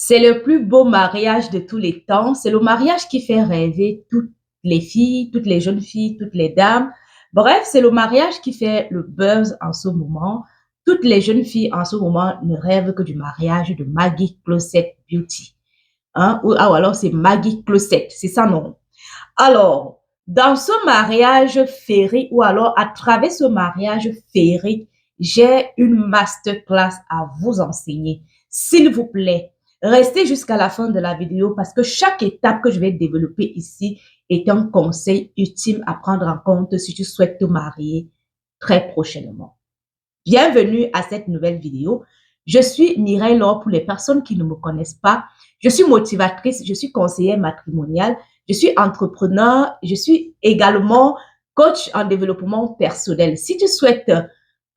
C'est le plus beau mariage de tous les temps. C'est le mariage qui fait rêver toutes les filles, toutes les jeunes filles, toutes les dames. Bref, c'est le mariage qui fait le buzz en ce moment. Toutes les jeunes filles en ce moment ne rêvent que du mariage de Maggie Closet Beauty. Hein? Ou alors c'est Maggie Closet, c'est ça non? Alors, dans ce mariage féerique ou alors à travers ce mariage féerique, j'ai une masterclass à vous enseigner. S'il vous plaît, restez jusqu'à la fin de la vidéo parce que chaque étape que je vais développer ici est un conseil utile à prendre en compte si tu souhaites te marier très prochainement. Bienvenue à cette nouvelle vidéo. Je suis Mireille Laure pour les personnes qui ne me connaissent pas. Je suis motivatrice, je suis conseillère matrimoniale, je suis entrepreneur, je suis également coach en développement personnel. Si tu souhaites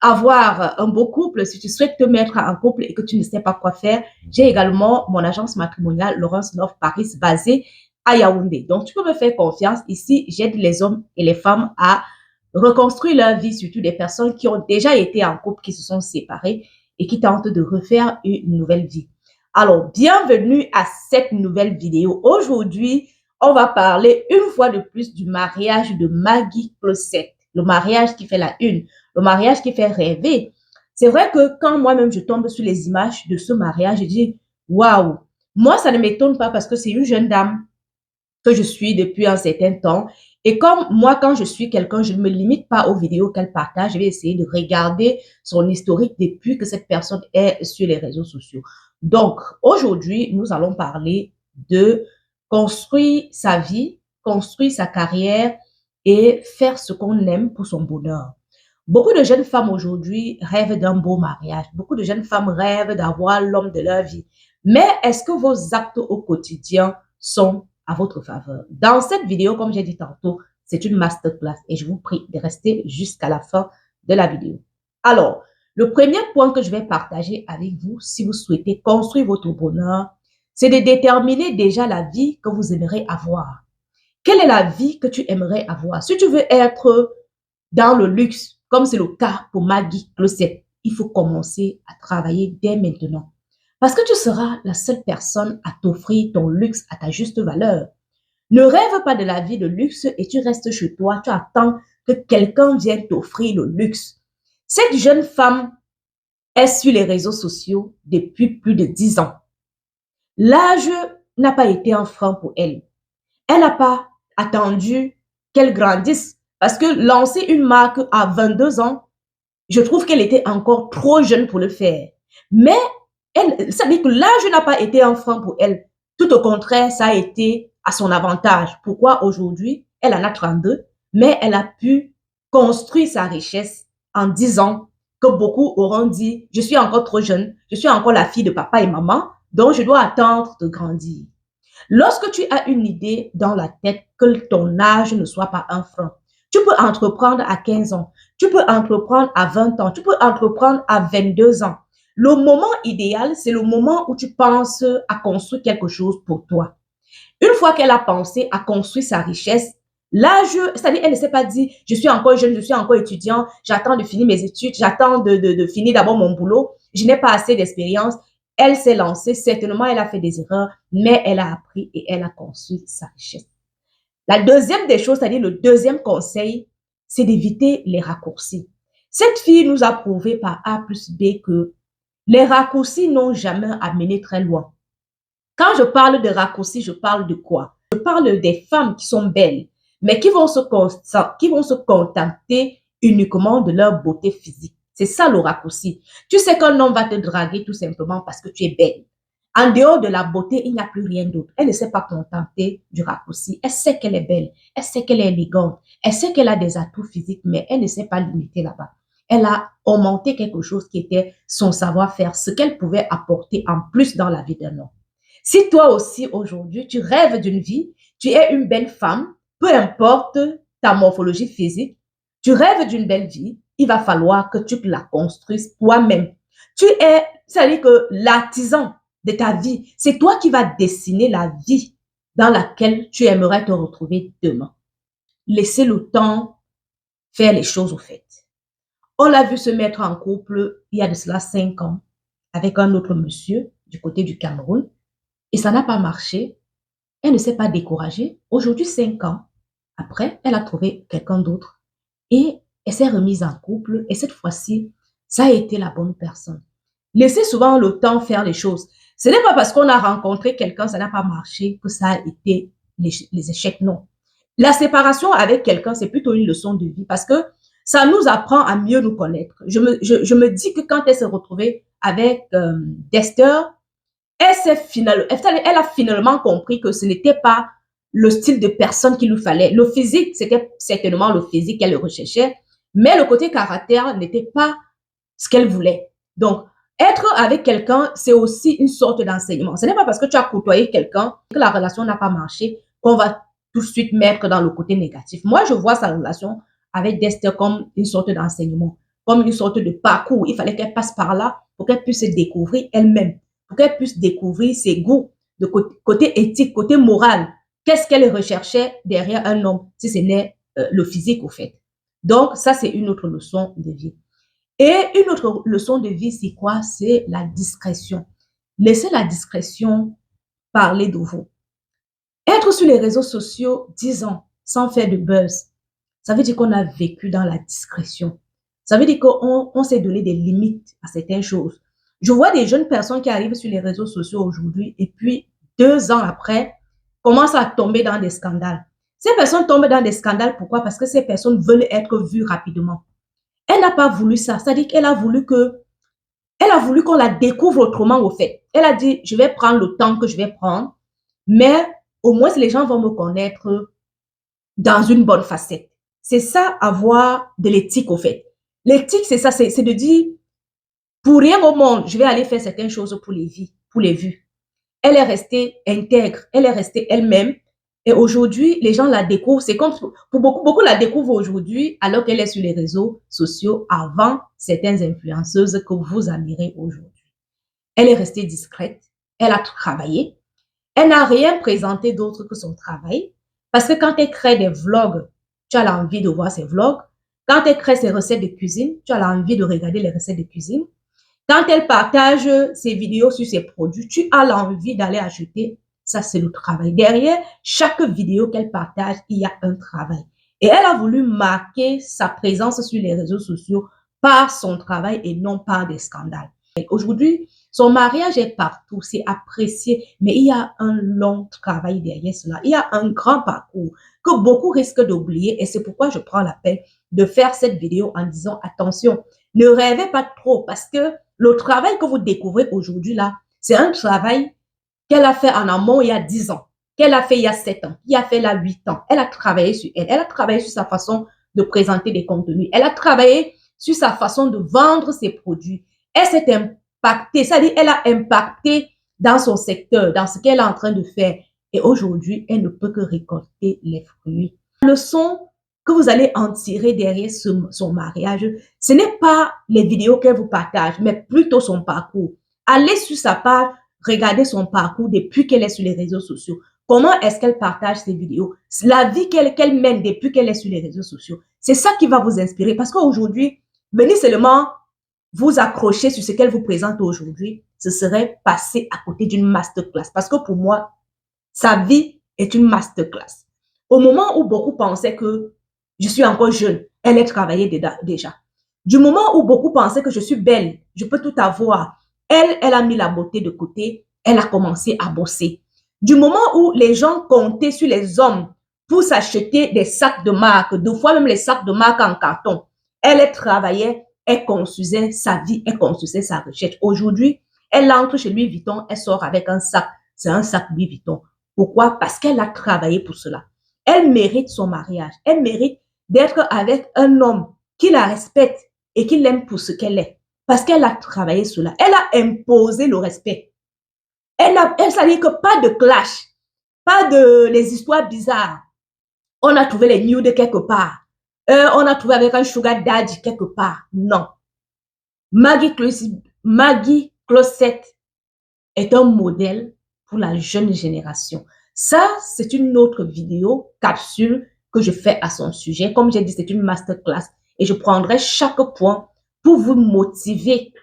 avoir un beau couple, si tu souhaites te mettre en couple et que tu ne sais pas quoi faire, j'ai également mon agence matrimoniale Laurence Love Paris basée à Yaoundé. Donc, tu peux me faire confiance. Ici, j'aide les hommes et les femmes à reconstruire leur vie, surtout des personnes qui ont déjà été en couple, qui se sont séparées et qui tentent de refaire une nouvelle vie. Alors, bienvenue à cette nouvelle vidéo. Aujourd'hui, on va parler une fois de plus du mariage de Maggie Closet, le mariage qui fait la une, le mariage qui fait rêver. C'est vrai que quand moi-même je tombe sur les images de ce mariage, je dis, waouh, moi ça ne m'étonne pas parce que c'est une jeune dame que je suis depuis un certain temps. Et comme moi, quand je suis quelqu'un, je ne me limite pas aux vidéos qu'elle partage. Je vais essayer de regarder son historique depuis que cette personne est sur les réseaux sociaux. Donc, aujourd'hui, nous allons parler de construire sa vie, construire sa carrière et faire ce qu'on aime pour son bonheur. Beaucoup de jeunes femmes aujourd'hui rêvent d'un beau mariage. Beaucoup de jeunes femmes rêvent d'avoir l'homme de leur vie. Mais est-ce que vos actes au quotidien sont à votre faveur? Dans cette vidéo, comme j'ai dit tantôt, c'est une masterclass et je vous prie de rester jusqu'à la fin de la vidéo. Alors, le premier point que je vais partager avec vous, si vous souhaitez construire votre bonheur, c'est de déterminer déjà la vie que vous aimerez avoir. Quelle est la vie que tu aimerais avoir? Si tu veux être dans le luxe, comme c'est le cas pour Maggie Closet, il faut commencer à travailler dès maintenant. Parce que tu seras la seule personne à t'offrir ton luxe à ta juste valeur. Ne rêve pas de la vie de luxe et tu restes chez toi, tu attends que quelqu'un vienne t'offrir le luxe. Cette jeune femme est sur les réseaux sociaux depuis plus de 10 ans. L'âge n'a pas été un frein pour elle. Elle n'a pas attendu qu'elle grandisse parce que lancer une marque à 22 ans, je trouve qu'elle était encore trop jeune pour le faire. Mais ça veut dire que l'âge n'a pas été un frein pour elle. Tout au contraire, ça a été à son avantage. Pourquoi aujourd'hui, elle en a 32, mais elle a pu construire sa richesse en 10 ans que beaucoup auront dit, je suis encore trop jeune, je suis encore la fille de papa et maman, donc je dois attendre de grandir. Lorsque tu as une idée dans la tête que ton âge ne soit pas un frein, tu peux entreprendre à 15 ans, tu peux entreprendre à 20 ans, tu peux entreprendre à 22 ans. Le moment idéal, c'est le moment où tu penses à construire quelque chose pour toi. Une fois qu'elle a pensé à construire sa richesse, l'âge, c'est-à-dire elle ne s'est pas dit, je suis encore jeune, je suis encore étudiant, j'attends de finir mes études, j'attends de finir d'abord mon boulot, je n'ai pas assez d'expérience. Elle s'est lancée, certainement elle a fait des erreurs, mais elle a appris et elle a construit sa richesse. La deuxième des choses, c'est-à-dire le deuxième conseil, c'est d'éviter les raccourcis. Cette fille nous a prouvé par A plus B que les raccourcis n'ont jamais amené très loin. Quand je parle de raccourcis, je parle de quoi? Je parle des femmes qui sont belles, mais qui vont se contenter uniquement de leur beauté physique. C'est ça le raccourci. Tu sais qu'un homme va te draguer tout simplement parce que tu es belle. En dehors de la beauté, il n'y a plus rien d'autre. Elle ne s'est pas contenter du raccourci. Elle sait qu'elle est belle. Elle sait qu'elle est élégante. Elle sait qu'elle a des atouts physiques, mais elle ne s'est pas limitée là-bas. Elle a augmenté quelque chose qui était son savoir-faire, ce qu'elle pouvait apporter en plus dans la vie d'un homme. Si toi aussi aujourd'hui, tu rêves d'une vie, tu es une belle femme, peu importe ta morphologie physique, tu rêves d'une belle vie, il va falloir que tu la construises toi-même. Tu es, c'est-à-dire que l'artisan de ta vie, c'est toi qui vas dessiner la vie dans laquelle tu aimerais te retrouver demain. Laissez le temps faire les choses au fait. On l'a vu se mettre en couple il y a de cela 5 ans avec un autre monsieur du côté du Cameroun. et ça n'a pas marché. Elle ne s'est pas découragée. Aujourd'hui, 5 ans après, elle a trouvé quelqu'un d'autre et elle s'est remise en couple. Et cette fois-ci, ça a été la bonne personne. Laissez souvent le temps faire les choses. Ce n'est pas parce qu'on a rencontré quelqu'un, ça n'a pas marché, que ça a été les échecs. Non. La séparation avec quelqu'un, c'est plutôt une leçon de vie parce que ça nous apprend à mieux nous connaître. Je me dis que quand elle s'est retrouvée avec Dexter, elle a finalement compris que ce n'était pas le style de personne qu'il lui fallait. Le physique, c'était certainement le physique qu'elle recherchait, mais le côté caractère n'était pas ce qu'elle voulait. Donc, être avec quelqu'un, c'est aussi une sorte d'enseignement. Ce n'est pas parce que tu as côtoyé quelqu'un que la relation n'a pas marché qu'on va tout de suite mettre dans le côté négatif. Moi, je vois sa relation avec Dexter comme une sorte d'enseignement, comme une sorte de parcours. Il fallait qu'elle passe par là pour qu'elle puisse se découvrir elle-même, pour qu'elle puisse découvrir ses goûts de côté éthique, côté moral. Qu'est-ce qu'elle recherchait derrière un homme, si ce n'est le physique, au fait. Donc, ça, c'est une autre leçon de vie. Et une autre leçon de vie, c'est quoi? C'est la discrétion. Laissez la discrétion parler de vous. Être sur les réseaux sociaux 10 ans sans faire de buzz, ça veut dire qu'on a vécu dans la discrétion. Ça veut dire qu'on s'est donné des limites à certaines choses. Je vois des jeunes personnes qui arrivent sur les réseaux sociaux aujourd'hui et puis 2 ans après, commencent à tomber dans des scandales. Ces personnes tombent dans des scandales, pourquoi? Parce que ces personnes veulent être vues rapidement. Elle n'a pas voulu ça. C'est-à-dire qu'elle a voulu qu'on la découvre autrement, au fait. Elle a dit, je vais prendre le temps que je vais prendre, mais au moins les gens vont me connaître dans une bonne facette. C'est ça, avoir de l'éthique, au fait. L'éthique, c'est ça, c'est de dire, pour rien au monde, je vais aller faire certaines choses pour les vues. Elle est restée intègre, elle est restée elle-même. Et aujourd'hui, les gens la découvrent. C'est comme, pour beaucoup la découvrent aujourd'hui, alors qu'elle est sur les réseaux sociaux avant certaines influenceuses que vous admirez aujourd'hui. Elle est restée discrète. Elle a travaillé. Elle n'a rien présenté d'autre que son travail. Parce que quand elle crée des vlogs, tu as l'envie de voir ses vlogs. Quand elle crée ses recettes de cuisine, tu as l'envie de regarder les recettes de cuisine. Quand elle partage ses vidéos sur ses produits, tu as l'envie d'aller acheter. Ça, c'est le travail. Derrière chaque vidéo qu'elle partage, il y a un travail. Et elle a voulu marquer sa présence sur les réseaux sociaux par son travail et non par des scandales. Aujourd'hui, son mariage est partout, c'est apprécié, mais il y a un long travail derrière cela. Il y a un grand parcours que beaucoup risquent d'oublier et c'est pourquoi je prends la peine de faire cette vidéo en disant attention, ne rêvez pas trop parce que le travail que vous découvrez aujourd'hui là, c'est un travail qu'elle a fait en amont il y a 10 ans, qu'elle a fait il y a 7 ans, qui a fait là 8 ans. Elle a travaillé sur elle. Elle a travaillé sur sa façon de présenter des contenus. Elle a travaillé sur sa façon de vendre ses produits. Elle s'est impactée, c'est-à-dire elle a impacté dans son secteur, dans ce qu'elle est en train de faire. Et aujourd'hui, elle ne peut que récolter les fruits. La leçon que vous allez en tirer derrière son mariage, ce n'est pas les vidéos qu'elle vous partage, mais plutôt son parcours. Allez sur sa page, regardez son parcours depuis qu'elle est sur les réseaux sociaux. Comment est-ce qu'elle partage ses vidéos? La vie qu'elle mène depuis qu'elle est sur les réseaux sociaux. C'est ça qui va vous inspirer. Parce qu'aujourd'hui, venez seulement vous accrocher sur ce qu'elle vous présente aujourd'hui, ce serait passer à côté d'une masterclass. Parce que pour moi, sa vie est une masterclass. Au moment où beaucoup pensaient que je suis encore jeune, elle est travaillée déjà. Du moment où beaucoup pensaient que je suis belle, je peux tout avoir, elle a mis la beauté de côté, elle a commencé à bosser. Du moment où les gens comptaient sur les hommes pour s'acheter des sacs de marque, 2 fois même les sacs de marque en carton, elle travaillait, elle construisait sa vie, elle construisait sa recherche. Aujourd'hui, elle entre chez Louis Vuitton, elle sort avec un sac, c'est un sac Louis Vuitton. Pourquoi? Parce qu'elle a travaillé pour cela. Elle mérite son mariage, elle mérite d'être avec un homme qui la respecte et qui l'aime pour ce qu'elle est. Parce qu'elle a travaillé cela. Elle a imposé le respect. Ça dit que pas de clash, pas de les histoires bizarres. On a trouvé les nudes quelque part. On a trouvé avec un sugar daddy quelque part. Non. Maggie Closet est un modèle pour la jeune génération. Ça, c'est une autre vidéo, capsule, que je fais à son sujet. Comme j'ai dit, c'est une masterclass et je prendrai chaque point pour vous motiver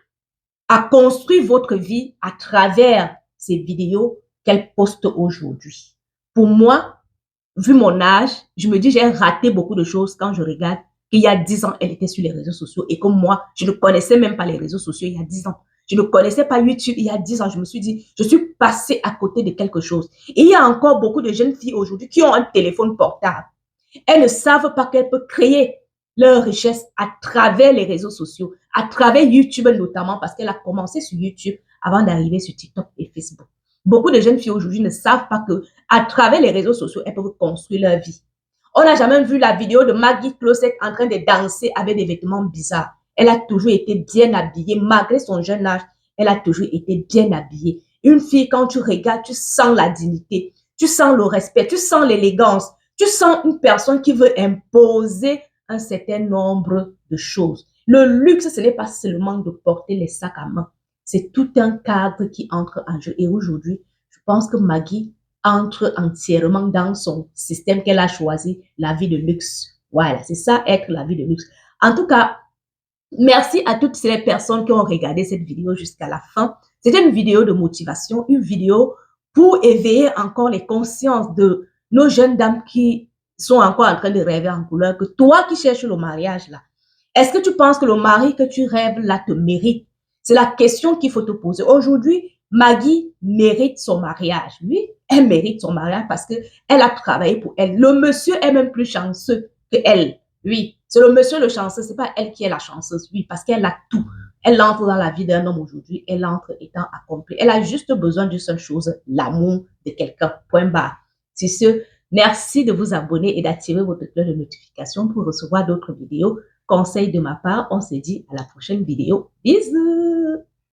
à construire votre vie à travers ces vidéos qu'elle poste aujourd'hui. Pour moi, vu mon âge, je me dis j'ai raté beaucoup de choses quand je regarde qu'il y a 10 ans, elle était sur les réseaux sociaux et que moi, je ne connaissais même pas les réseaux sociaux il y a 10 ans. Je ne connaissais pas YouTube il y a 10 ans. Je me suis dit, je suis passée à côté de quelque chose. Et il y a encore beaucoup de jeunes filles aujourd'hui qui ont un téléphone portable. Elles ne savent pas qu'elles peuvent créer leur richesse à travers les réseaux sociaux, à travers YouTube notamment, parce qu'elle a commencé sur YouTube avant d'arriver sur TikTok et Facebook. Beaucoup de jeunes filles aujourd'hui ne savent pas que à travers les réseaux sociaux, elles peuvent construire leur vie. On n'a jamais vu la vidéo de Maggie Closet en train de danser avec des vêtements bizarres. Elle a toujours été bien habillée, malgré son jeune âge, elle a toujours été bien habillée. Une fille, quand tu regardes, tu sens la dignité, tu sens le respect, tu sens l'élégance, tu sens une personne qui veut imposer un certain nombre de choses. Le luxe, ce n'est pas seulement de porter les sacs à main. C'est tout un cadre qui entre en jeu. Et aujourd'hui, je pense que Maggie entre entièrement dans son système qu'elle a choisi, la vie de luxe. Voilà, c'est ça, être la vie de luxe. En tout cas, merci à toutes ces personnes qui ont regardé cette vidéo jusqu'à la fin. C'était une vidéo de motivation, une vidéo pour éveiller encore les consciences de nos jeunes dames qui sont encore en train de rêver en couleur, que toi qui cherches le mariage là, est-ce que tu penses que le mari que tu rêves là te mérite? C'est la question qu'il faut te poser. Aujourd'hui, Maggie mérite son mariage. Oui, elle mérite son mariage parce qu'elle a travaillé pour elle. Le monsieur est même plus chanceux que elle. Oui, c'est le monsieur le chanceux, c'est pas elle qui est la chanceuse. Oui, parce qu'elle a tout. Elle entre dans la vie d'un homme aujourd'hui, elle entre étant accomplie. Elle a juste besoin d'une seule chose, l'amour de quelqu'un. Point barre. C'est ce. Merci de vous abonner et d'activer votre cloche de notification pour recevoir d'autres vidéos. Conseil de ma part, on se dit à la prochaine vidéo. Bisous!